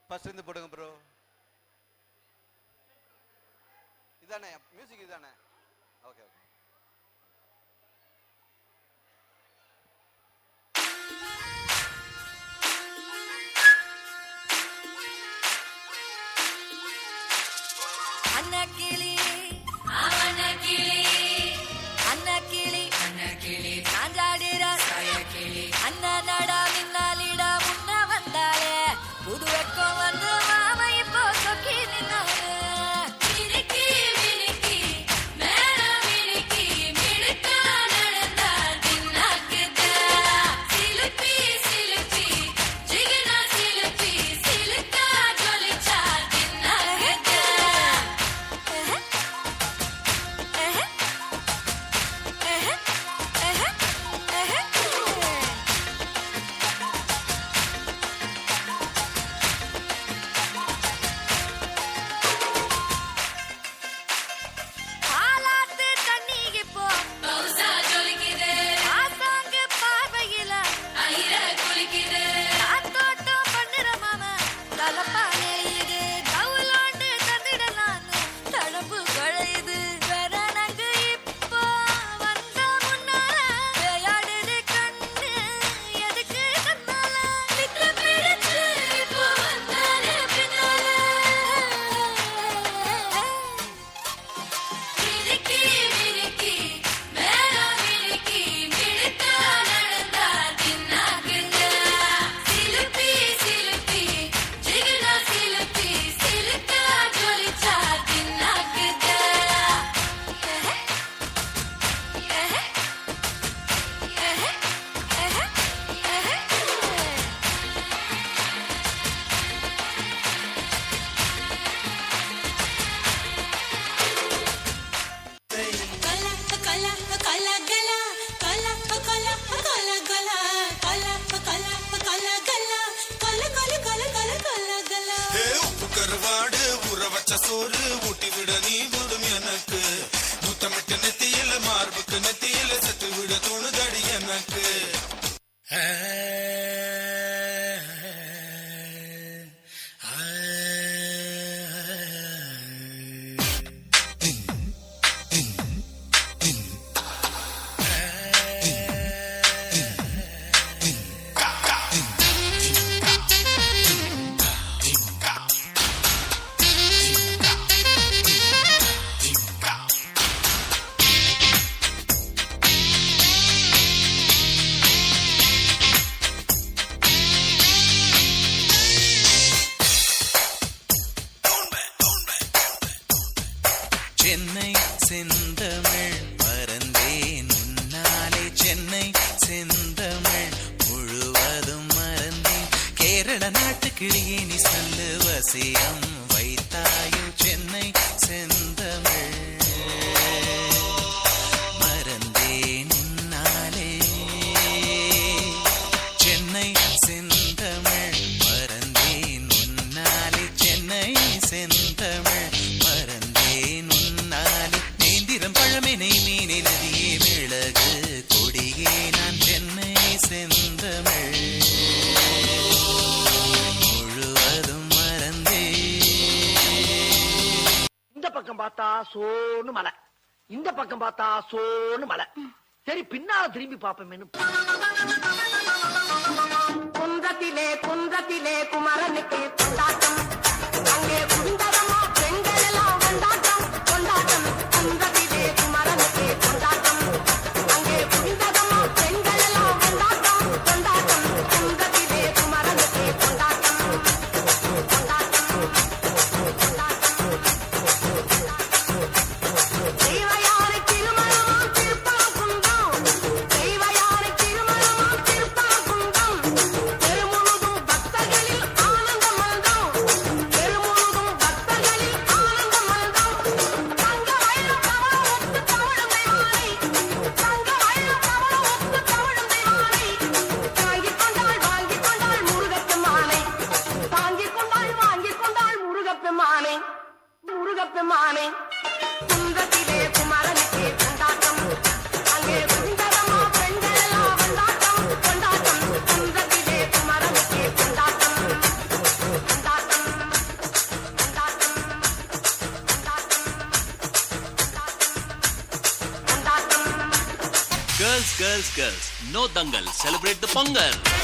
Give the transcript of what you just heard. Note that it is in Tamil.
ஃபர்ஸ்ட் இருந்து போடுங்க ப்ரோ. இதானே மியூசிக் இதானே? Okay okay. அன்னக்கிளி அவனக்கிளி அன்னக்கிளி அன்னக்கிளி சாஞ்சாடிர சாயக்கிளி அண்ணனடா மின்னாலிடா முன்ன வந்தாளே புது வெக்கம் வந்து மாமா இப்போ சொக்கி நின்னாரு. சோறு ஊட்டி விட நீ போதும் எனக்கு முத்தமிட்டு நெத்தியில மார்புக்கு நெத்தியில சத்து விட தோணுதடி எனக்கு. சென்னை செந்தமிழ் மறந்தேன் உன்னாலே சென்னை செந்தமிழ் முழுவதும் மறந்தேன் கேரள நாட்டு கிளியே நீ சொல்லு வசியம் வைத்தாயோ சென்னை செந்தமிழ் மறந்தேன் உன்னாலே சென்னை செந்தமிழ் மறந்தேன் உன்னாலே சென்னை செந்தமிழ் மறந்தேன் உன்னாலே நேந்திரம் பழமெனை மீனே நதியே மிளகு கொடியே நான் சென்னை செந்தமிழ் முழுவதும் மறந்தே. இந்த பக்கம் பார்த்தா சோன்னு மலை, இந்த பக்கம் பார்த்தா சோன்னு மலை. சரி பின்னால திரும்பி பாப்போமேனு குன்றத்திலே குன்றத்திலே குமரனுக்கு கொண்டாட்டம் அங்கே குந்தரமா பெண்கள் எல்லாம் கொண்டாட்டம் கொண்டாட்டம் குன்றத்திலே குமரனுக்கு கொண்டாட்டம் அங்கே குந்தரமா பெண்கள் எல்லாம் கொண்டாட்டம் கொண்டாட்டம் குன்றத்திலே குமரனுக்கு கொண்டாட்டம் கொண்டாட்டம் தெய்வயாரை திருமணம் திருப்பாகுந்தம் தெய்வயாரை திருமணம் திருப்பாகுந்தம் பெருமுழுதும் பக்தர்களில் ஆனந்த மல்தம் பெருமுழுதும் பக்தர்களில் ஆனந்த மல்தம் தங்க வயல தவள ஒத்து தவழுந்தை மாலை தங்க வயல தவள ஒத்து தவழுந்தை மாலை தாங்கிக் கொண்டாள் வாங்கிக் கொண்டாள் முருகப்பெருமானை தாங்கிக் கொண்டாள் வாங்கிக் கொண்டாள் முருகப்பெருமானை முருகப்பெருமானை குன்றத்திலே குமரனுக்கு கொண்டாட்டம் அங்கே குந்தரமா பெண்கள் எல்லாம் கொண்டாட்டம் கொண்டாட்டம் குன்றத்திலே குமரனுக்கு கொண்டாட்டம் கொண்டாட்டம் Girls, no dangal. Celebrate the Pongal.